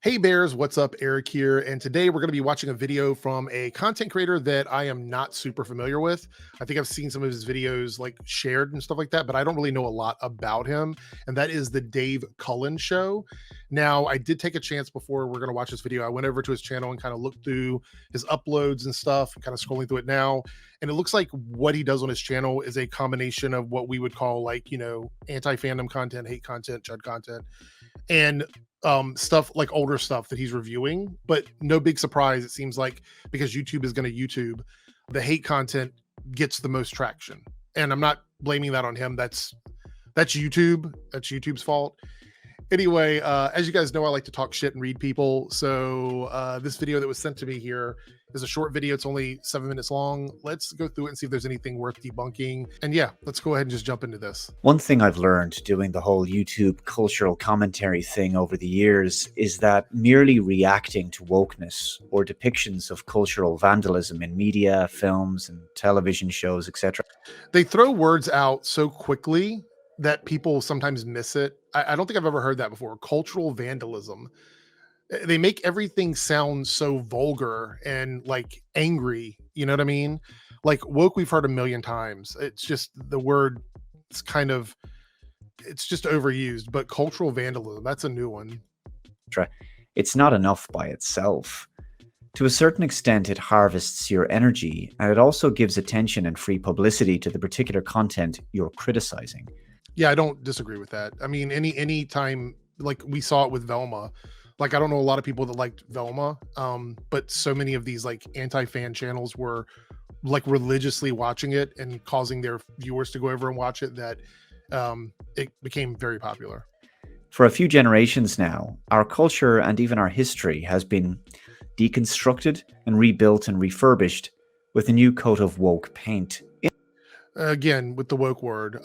Hey Bears, what's up? Eric here. And today we're going to be watching a video from a content creator that I am not super familiar with. I think I've seen some of his videos like shared and stuff like that, but I don't really know a lot about him. And that is the Dave Cullen Show. Now, I did take a chance before we're going to watch this video. I went over to his channel and kind of looked through his uploads and stuff, and kind of scrolling through it now. And it looks like what he does on his channel is a combination of what we would call like, anti-fandom content, hate content, chud content, and stuff like older stuff that he's reviewing. But no big surprise, it seems like, because YouTube is going to YouTube, the hate content gets the most traction. And I'm not blaming that on him. That's YouTube. That's YouTube's fault. Anyway, as you guys know, I like to talk shit and read people. So this video that was sent to me here is a short video. It's only 7 minutes long. Let's go through it and see if there's anything worth debunking. And yeah, let's go ahead and just jump into this. One thing I've learned doing the whole YouTube cultural commentary thing over the years is that merely reacting to wokeness or depictions of cultural vandalism in media, films, and television shows, etc. They throw words out so quickly that people sometimes miss it. I don't think I've ever heard that before. Cultural vandalism. They make everything sound so vulgar and like angry. You know what I mean? Like woke, we've heard a million times. It's just the word. It's just overused. But cultural vandalism, that's a new one. It's not enough by itself. To a certain extent, it harvests your energy, and it also gives attention and free publicity to the particular content you're criticizing. Yeah, I don't disagree with that. I mean, any time, like we saw it with Velma. Like I don't know a lot of people that liked Velma, but so many of these like anti-fan channels were like religiously watching it and causing their viewers to go over and watch it, that it became very popular. For a few generations now, our culture and even our history has been deconstructed and rebuilt and refurbished with a new coat of woke paint. Again, with the woke word,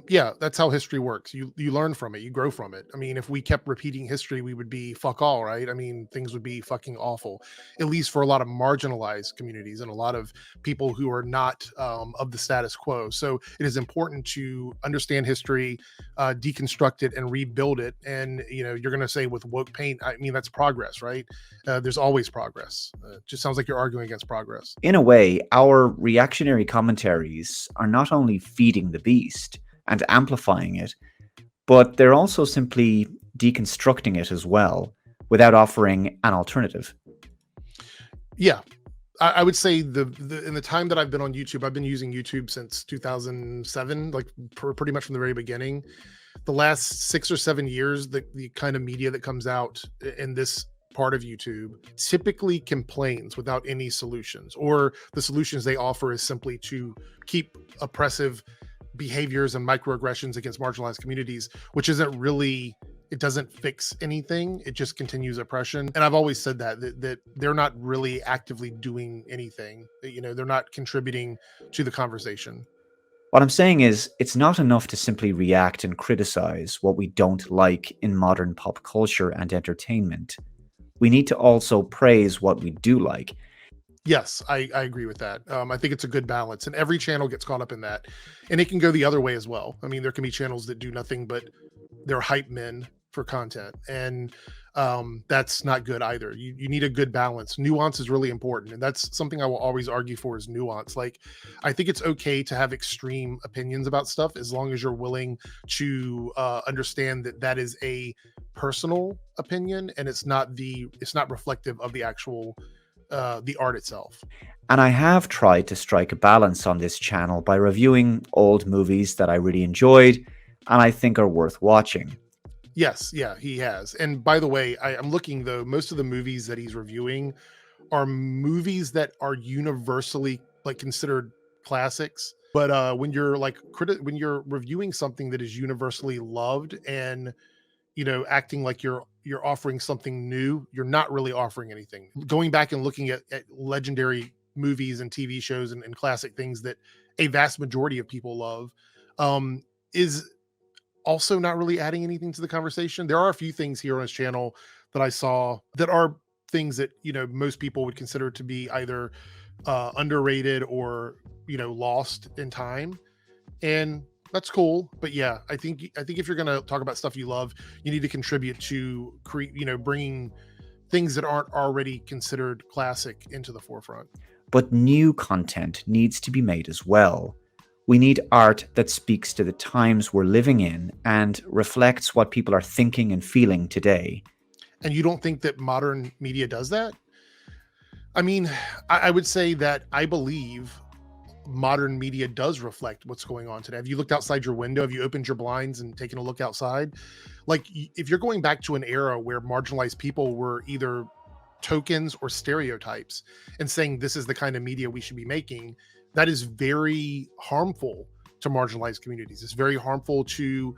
yeah, that's how history works. You learn from it, you grow from it. I mean, if we kept repeating history, we would be fuck all, right? I mean, things would be fucking awful, at least for a lot of marginalized communities and a lot of people who are not of the status quo. So it is important to understand history, deconstruct it, and rebuild it. And you're gonna say with woke paint, I mean, that's progress, right? There's always progress. It just sounds like you're arguing against progress. In a way, our reactionary commentaries are not only feeding the beast and amplifying it, but they're also simply deconstructing it as well, without offering an alternative. Yeah, I would say the in the time that I've been on YouTube, I've been using YouTube since 2007, like pretty much from the very beginning. The last 6 or 7 years, the kind of media that comes out in this part of YouTube typically complains without any solutions, or the solutions they offer is simply to keep oppressive behaviors and microaggressions against marginalized communities, which isn't really, it doesn't fix anything. It just continues oppression. And I've always said that they're not really actively doing anything. They're not contributing to the conversation. What I'm saying is, it's not enough to simply react and criticize what we don't like in modern pop culture and entertainment. We need to also praise what we do like. Yes, I agree with that. I think it's a good balance, and every channel gets caught up in that. And it can go the other way as well. I mean, there can be channels that do nothing but they're hype men for content, and that's not good either. You need a good balance. Nuance is really important, and that's something I will always argue for, is nuance. Like, I think it's okay to have extreme opinions about stuff as long as you're willing to understand that that is a personal opinion, and it's not reflective of the actual the art itself. And I have tried to strike a balance on this channel by reviewing old movies that I really enjoyed and I think are worth watching. Yes, yeah, he has. And by the way, I'm looking though, most of the movies that he's reviewing are movies that are universally like considered classics. But when you're like when you're reviewing something that is universally loved and acting like you're offering something new, you're not really offering anything. Going back and looking at legendary movies and TV shows and classic things that a vast majority of people love, is also not really adding anything to the conversation. There are a few things here on his channel that I saw that are things that most people would consider to be either underrated or lost in time, and that's cool. But yeah, I think if you're gonna talk about stuff you love, you need to contribute to bringing things that aren't already considered classic into the forefront. But new content needs to be made as well. We need art that speaks to the times we're living in and reflects what people are thinking and feeling today. And you don't think that modern media does that? I mean, I would say that I believe modern media does reflect what's going on today. Have you looked outside your window? Have you opened your blinds and taken a look outside? Like, if you're going back to an era where marginalized people were either tokens or stereotypes and saying this is the kind of media we should be making, that is very harmful to marginalized communities. It's very harmful to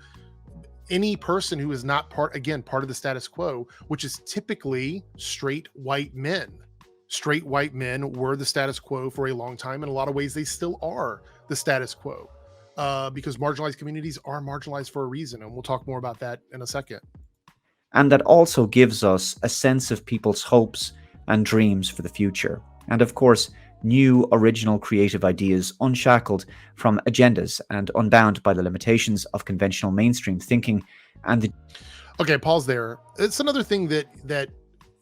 any person who is not part of the status quo, which is typically straight white men. Straight white men were the status quo for a long time. In a lot of ways, they still are the status quo, because marginalized communities are marginalized for a reason. And we'll talk more about that in a second. And that also gives us a sense of people's hopes and dreams for the future. And of course, new original creative ideas unshackled from agendas and unbound by the limitations of conventional mainstream thinking. And okay, pause there. It's another thing that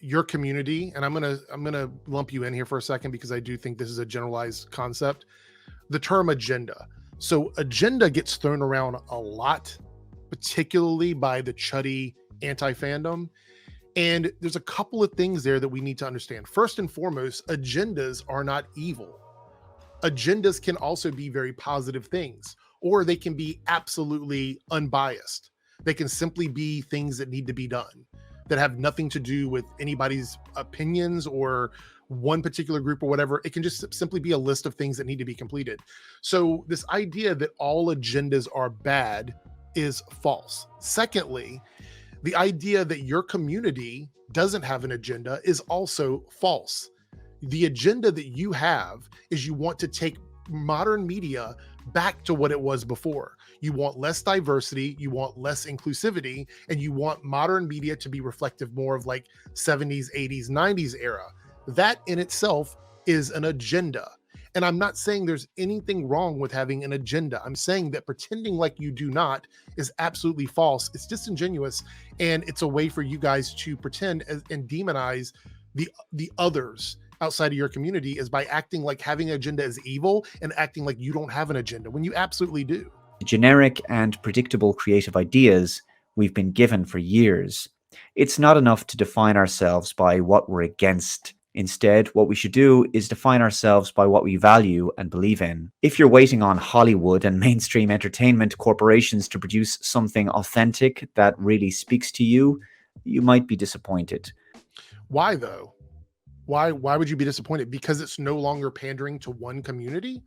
your community, and I'm gonna lump you in here for a second because I do think this is a generalized concept. The term agenda. So agenda gets thrown around a lot, particularly by the chuddy anti-fandom. And there's a couple of things there that we need to understand. First and foremost, agendas are not evil. Agendas can also be very positive things, or they can be absolutely unbiased. They can simply be things that need to be done that have nothing to do with anybody's opinions or one particular group or whatever. It can just simply be a list of things that need to be completed. So this idea that all agendas are bad is false. Secondly, the idea that your community doesn't have an agenda is also false. The agenda that you have is you want to take modern media back to what it was before. You want less diversity, you want less inclusivity, and you want modern media to be reflective more of like 70s, 80s, 90s era. That in itself is an agenda. And I'm not saying there's anything wrong with having an agenda. I'm saying that pretending like you do not is absolutely false. It's disingenuous, and it's a way for you guys to pretend and demonize the others outside of your community is by acting like having an agenda is evil and acting like you don't have an agenda when you absolutely do. Generic and predictable creative ideas we've been given for years. It's not enough to define ourselves by what we're against. Instead, what we should do is define ourselves by what we value and believe in. If you're waiting on Hollywood and mainstream entertainment corporations to produce something authentic that really speaks to you, you might be disappointed. Why though? Why would you be disappointed? Because it's no longer pandering to one community?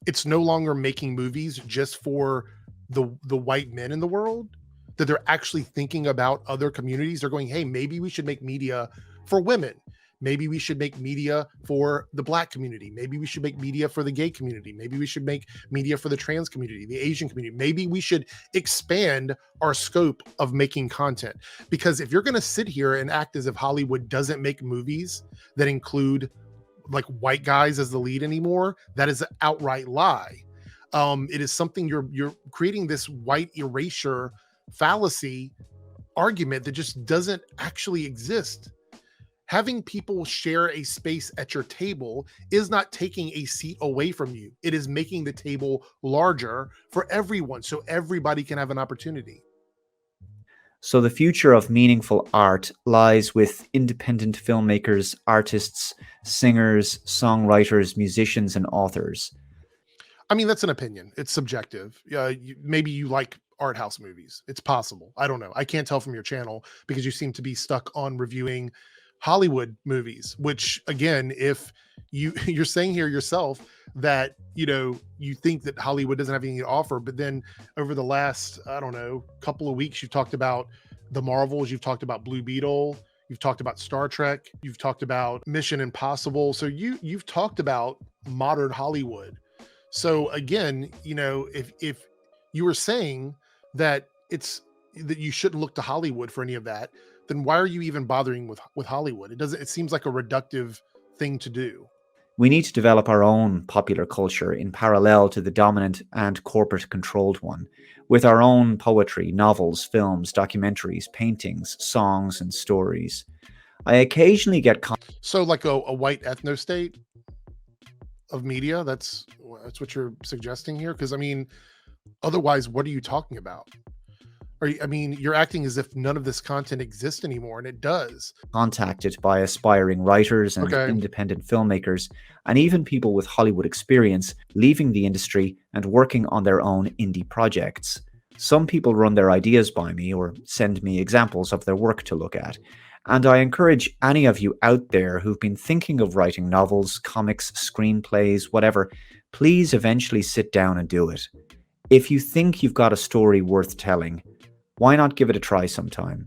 It's no longer making movies just for the white men in the world? That they're actually thinking about other communities? They're going, hey, maybe we should make media for women. Maybe we should make media for the Black community. Maybe we should make media for the gay community. Maybe we should make media for the trans community, the Asian community. Maybe we should expand our scope of making content. Because if you're going to sit here and act as if Hollywood doesn't make movies that include like white guys as the lead anymore, that is an outright lie. It is something you're creating this white erasure fallacy argument that just doesn't actually exist. Having people share a space at your table is not taking a seat away from you. It is making the table larger for everyone so everybody can have an opportunity. So the future of meaningful art lies with independent filmmakers, artists, singers, songwriters, musicians, and authors. I mean, that's an opinion. It's subjective. Maybe you like art house movies. It's possible. I don't know. I can't tell from your channel because you seem to be stuck on reviewing Hollywood movies, which again, if you're saying here yourself that, you think that Hollywood doesn't have anything to offer, but then over the last, I don't know, couple of weeks, you've talked about the Marvels, you've talked about Blue Beetle, you've talked about Star Trek, you've talked about Mission Impossible. So you've talked about modern Hollywood. So again, if you were saying that that you shouldn't look to Hollywood for any of that, then why are you even bothering with Hollywood? It seems like a reductive thing to do. We need to develop our own popular culture in parallel to the dominant and corporate controlled one, with our own poetry, novels, films, documentaries, paintings, songs, and stories. I occasionally get So like a white ethno state of media, that's what you're suggesting here? Because I mean, otherwise, what are you talking about? I mean, you're acting as if none of this content exists anymore, and it does. contacted by aspiring writers and Okay. independent filmmakers, and even people with Hollywood experience leaving the industry and working on their own indie projects. Some people run their ideas by me or send me examples of their work to look at. And I encourage any of you out there who've been thinking of writing novels, comics, screenplays, whatever, please eventually sit down and do it. If you think you've got a story worth telling, why not give it a try sometime?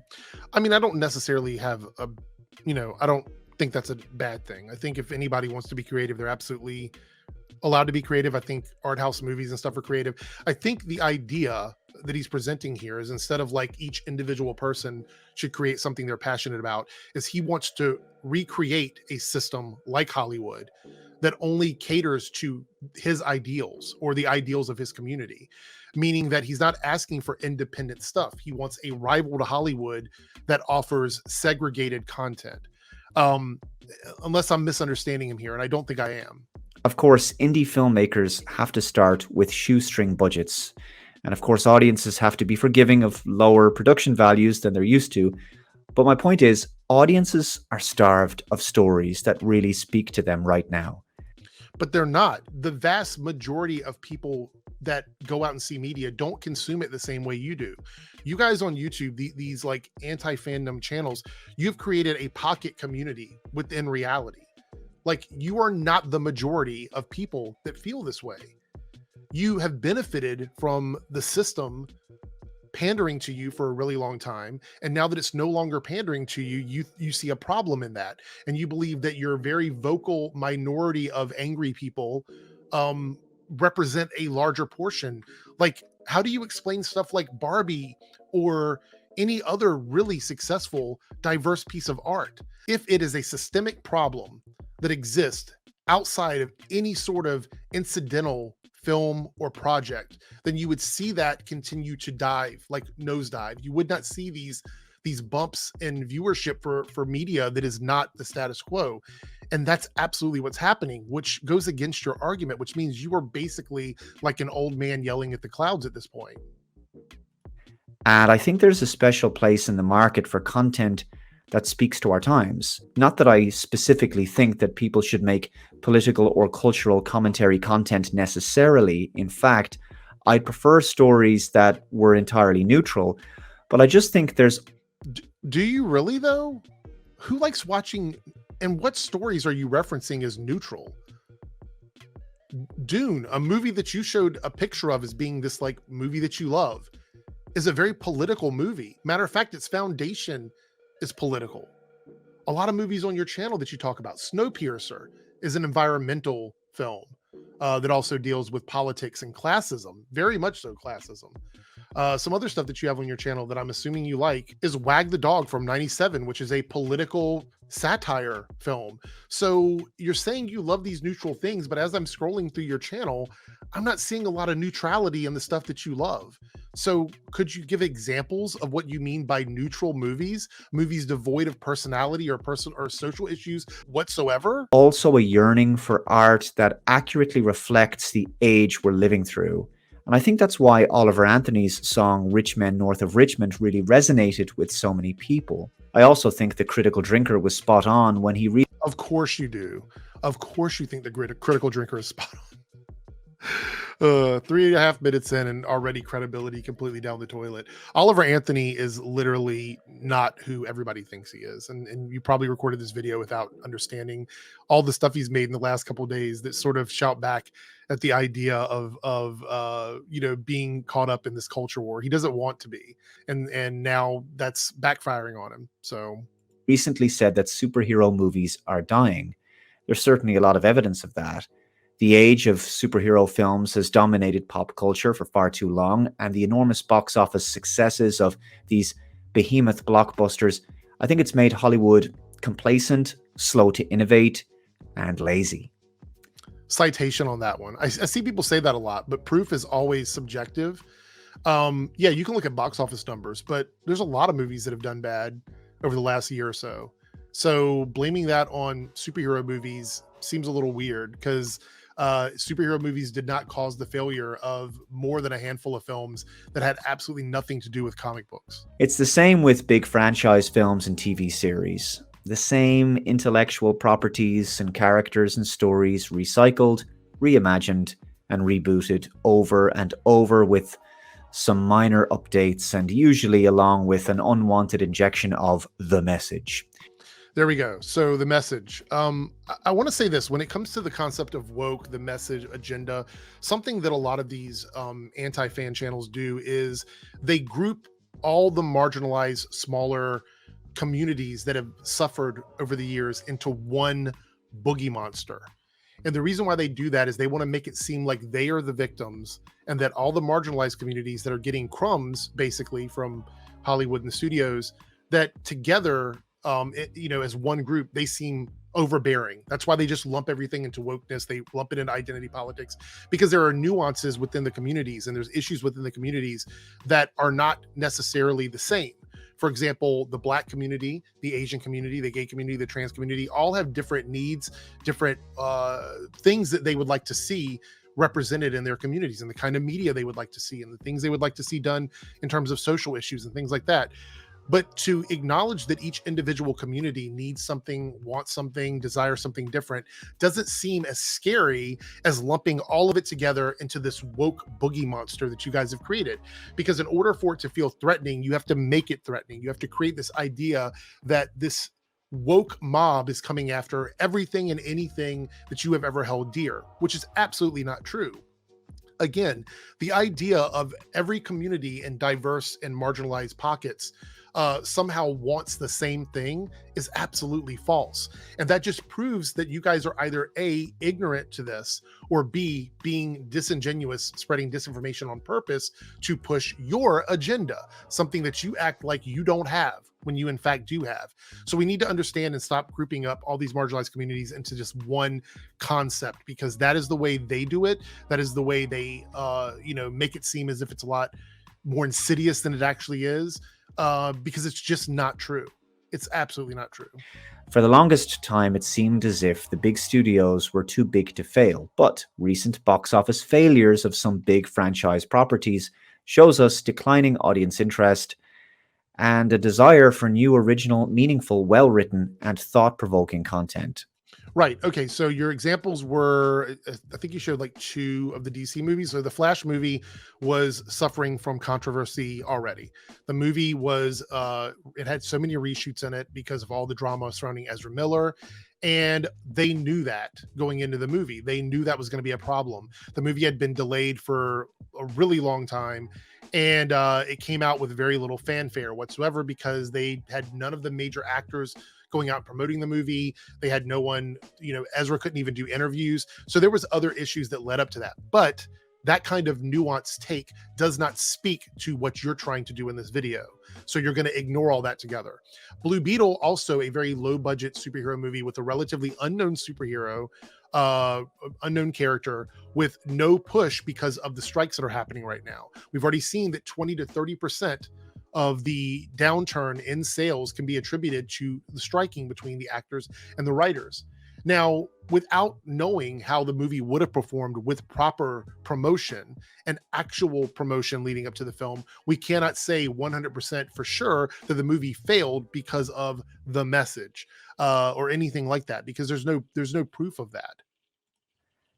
I mean, I don't necessarily have I don't think that's a bad thing. I think if anybody wants to be creative, they're absolutely allowed to be creative. I think art house movies and stuff are creative. I think the idea that he's presenting here is, instead of like each individual person should create something they're passionate about, is he wants to recreate a system like Hollywood that only caters to his ideals or the ideals of his community, meaning that he's not asking for independent stuff. He wants a rival to Hollywood that offers segregated content. Um, Unless I'm misunderstanding him here, and I don't think I am. Of course, indie filmmakers have to start with shoestring budgets. And of course, audiences have to be forgiving of lower production values than they're used to. But my point is, audiences are starved of stories that really speak to them right now. But they're not. The vast majority of people that go out and see media don't consume it the same way you do. You guys on YouTube, these like anti-fandom channels, you've created a pocket community within reality. Like, you are not the majority of people that feel this way. You have benefited from the system pandering to you for a really long time, and now that it's no longer pandering to you, you see a problem in that, and you believe that your very vocal minority of angry people um represent a larger portion. Like, how do you explain stuff like Barbie or any other really successful diverse piece of art if it is a systemic problem that exists outside of any sort of incidental film or project? Then you would see that continue to dive, like nosedive. You would not see these bumps in viewership for media that is not the status quo. And that's absolutely what's happening, which goes against your argument, which means you are basically like an old man yelling at the clouds at this point. And I think there's a special place in the market for content that speaks to our times. Not that I specifically think that people should make political or cultural commentary content necessarily. In fact, I'd prefer stories that were entirely neutral, but I just think there's Do you really though? Who likes watching, and what stories are you referencing as neutral? Dune, a movie that you showed a picture of as being this like movie that you love, is a very political movie. Matter of fact, its foundation is political. A lot of movies on your channel that you talk about, Snowpiercer, is an environmental film that also deals with politics and classism, very much so classism. Some other stuff that you have on your channel that I'm assuming you like is Wag the Dog from '97, which is a political satire film. So you're saying you love these neutral things, but as I'm scrolling through your channel, I'm not seeing a lot of neutrality in the stuff that you love. So could you give examples of what you mean by neutral movies, movies devoid of personality or person or social issues whatsoever? also a yearning for art that accurately reflects the age we're living through. And I think that's why Oliver Anthony's song Rich Men North of Richmond really resonated with so many people. I also think The Critical Drinker was spot on when he Of course you do. Of course you think the critical drinker is spot on. 3.5 minutes in and already credibility completely down the toilet. Oliver Anthony is literally not who everybody thinks he is, and you probably recorded this video without understanding all the stuff he's made in the last couple of days that sort of shout back at the idea of being caught up in this culture war. He doesn't want to be, and now that's backfiring on him. So recently said that superhero movies are dying. There's certainly a lot of evidence of that. The age of superhero films has dominated pop culture for far too long, and the enormous box office successes of these behemoth blockbusters, I think it's made Hollywood complacent, slow to innovate, and lazy. citation on that one. I see people say that a lot, but proof is always subjective. Yeah, you can look at box office numbers, but there's a lot of movies that have done bad over the last year or so. So blaming that on superhero movies seems a little weird because superhero movies did not cause the failure of more than a handful of films that had absolutely nothing to do with comic books. It's the same with big franchise films and TV series. The same intellectual properties and characters and stories recycled, reimagined, and rebooted over and over with some minor updates and usually along with an unwanted injection of the message. There we go. So the message. I want to say this: when it comes to the concept of woke, the message, agenda, something that a lot of these anti-fan channels do is they group all the marginalized, smaller communities that have suffered over the years into one boogie monster. And the reason why they do that is they want to make it seem like they are the victims and that all the marginalized communities that are getting crumbs basically from Hollywood and the studios, that together, as one group, they seem overbearing. That's why they just lump everything into wokeness. They lump it into identity politics because there are nuances within the communities and there's issues within the communities that are not necessarily the same. For example, the Black community, the Asian community, the gay community, the trans community all have different needs, different things that they would like to see represented in their communities and the kind of media they would like to see and the things they would like to see done in terms of social issues and things like that. But to acknowledge that each individual community needs something, wants something, desires something different doesn't seem as scary as lumping all of it together into this woke boogie monster that you guys have created. Because in order for it to feel threatening, you have to make it threatening. You have to create this idea that this woke mob is coming after everything and anything that you have ever held dear, which is absolutely not true. Again, the idea of every community in diverse and marginalized pockets somehow wants the same thing is absolutely false. And that just proves that you guys are either A, ignorant to this, or B, being disingenuous, spreading disinformation on purpose to push your agenda, something that you act like you don't have when you in fact do have. So we need to understand and stop grouping up all these marginalized communities into just one concept, because that is the way they do it. That is the way they make it seem as if it's a lot more insidious than it actually is, because it's just not true. It's absolutely not true. For the longest time, it seemed as if the big studios were too big to fail, but recent box office failures of some big franchise properties shows us declining audience interest and a desire for new, original, meaningful, well-written, and thought-provoking content. Right. Okay. So your examples were, I think you showed like two of the DC movies. So the Flash movie was suffering from controversy already. The movie was, it had so many reshoots in it because of all the drama surrounding Ezra Miller. And they knew that going into the movie. They knew that was going to be a problem. The movie had been delayed for a really long time. And it came out with very little fanfare whatsoever because they had none of the major actors going out promoting the movie. They had no one, Ezra couldn't even do interviews. So there was other issues that led up to that. But that kind of nuanced take does not speak to what you're trying to do in this video. So you're going to ignore all that together. Blue Beetle, also a very low budget superhero movie with a relatively unknown superhero, unknown character with no push because of the strikes that are happening right now. We've already seen that 20 to 30% of the downturn in sales can be attributed to the striking between the actors and the writers. Now, without knowing how the movie would have performed with proper promotion and actual promotion leading up to the film, we cannot say 100% for sure that the movie failed because of the message or anything like that, because there's no proof of that.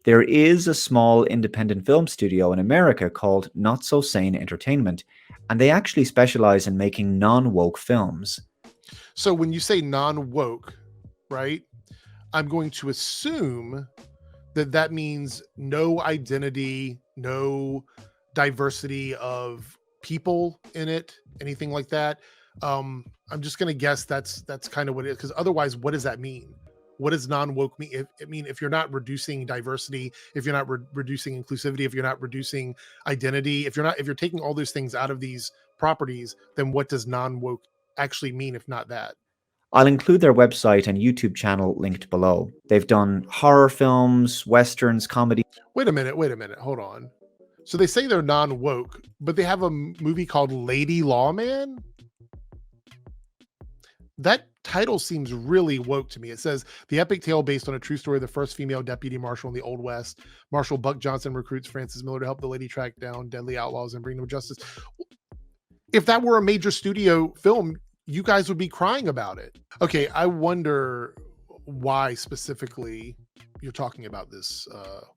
There is a small independent film studio in America called Not So Sane Entertainment, and they actually specialize in making non-woke films. So when you say non-woke, right, I'm going to assume that that means no identity, no diversity of people in it, anything like that. I'm just going to guess that's kind of what it is, because otherwise, what does that mean? What does non-woke mean? If you're not reducing diversity, if you're not reducing inclusivity, if you're not reducing identity, if you're taking all those things out of these properties, then what does non-woke actually mean if not that? I'll include their website and YouTube channel linked below. They've done horror films, westerns, comedy. Wait a minute, hold on. So they say they're non-woke, but they have a movie called Lady Lawman? That title seems really woke to me. It says the epic tale based on a true story of the first female deputy marshal in the Old West. Marshal Buck Johnson recruits Frances Miller to help the lady track down deadly outlaws and bring them to justice. If that were a major studio film, you guys would be crying about it. Okay, I wonder why specifically you're talking about this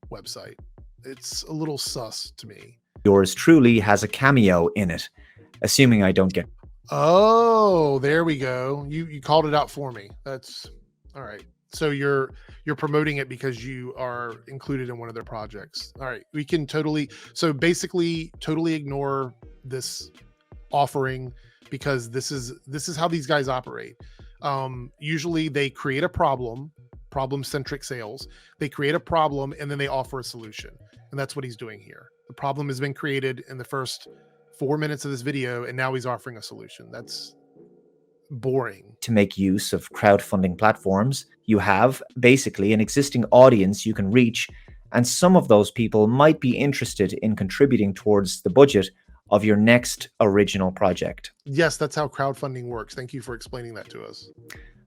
website. It's a little sus to me. Yours truly has a cameo in it, assuming I don't get. Oh, there we go. You called it out for me. That's all right. So you're promoting it because you are included in one of their projects. All right. We can so basically totally ignore this offering because this is how these guys operate. Usually they create a problem-centric sales. They create a problem and then they offer a solution. And that's what he's doing here. The problem has been created in the first 4 minutes of this video, and now he's offering a solution. That's boring. To make use of crowdfunding platforms, you have basically an existing audience you can reach, and some of those people might be interested in contributing towards the budget of your next original project. Yes, that's how crowdfunding works. Thank you for explaining that to us.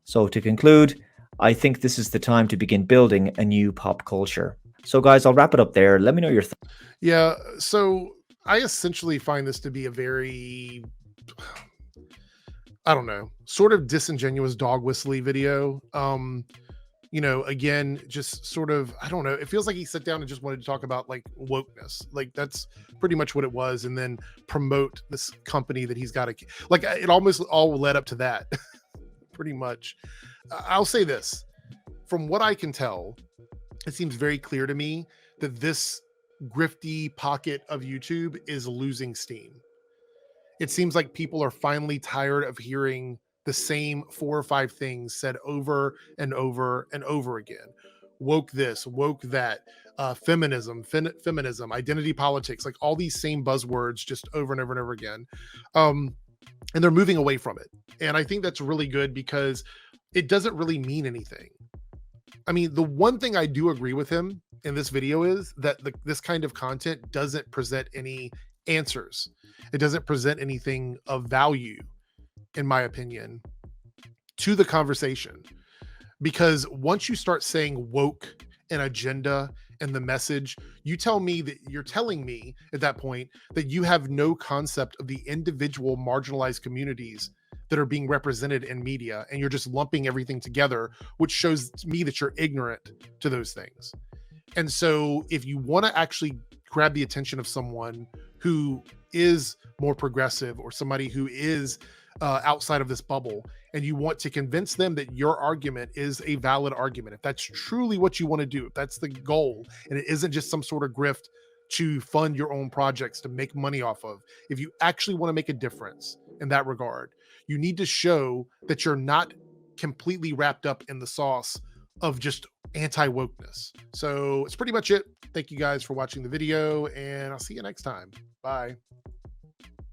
So to conclude, I think this is the time to begin building a new pop culture. So guys, I'll wrap it up there. Let me know your thoughts. Yeah, so I essentially find this to be a very, I don't know, sort of disingenuous dog whistly video. You know, again, just sort of, I don't know, it feels like he sat down and just wanted to talk about like wokeness. Like that's pretty much what it was. And then promote this company that he's got to, like, it almost all led up to that pretty much. I'll say this, from what I can tell, it seems very clear to me that this grifty pocket of YouTube is losing steam. It seems like people are finally tired of hearing the same 4 or 5 things said over and over and over again. Woke this, woke that, feminism, identity politics, like all these same buzzwords just over and over and over again. And they're moving away from it. And I think that's really good because it doesn't really mean anything. I mean, the one thing I do agree with him in this video is that this kind of content doesn't present any answers. It doesn't present anything of value, in my opinion, to the conversation. Because once you start saying woke and agenda and the message, you're telling me at that point that you have no concept of the individual marginalized communities that are being represented in media, and you're just lumping everything together, which shows me that you're ignorant to those things. And so if you want to actually grab the attention of someone who is more progressive or somebody who is outside of this bubble, and you want to convince them that your argument is a valid argument, if that's truly what you want to do, if that's the goal, and it isn't just some sort of grift to fund your own projects to make money off of, if you actually want to make a difference in that regard, you need to show that you're not completely wrapped up in the sauce of just anti-wokeness. So it's pretty much it. Thank you guys for watching the video, and I'll see you next time. Bye.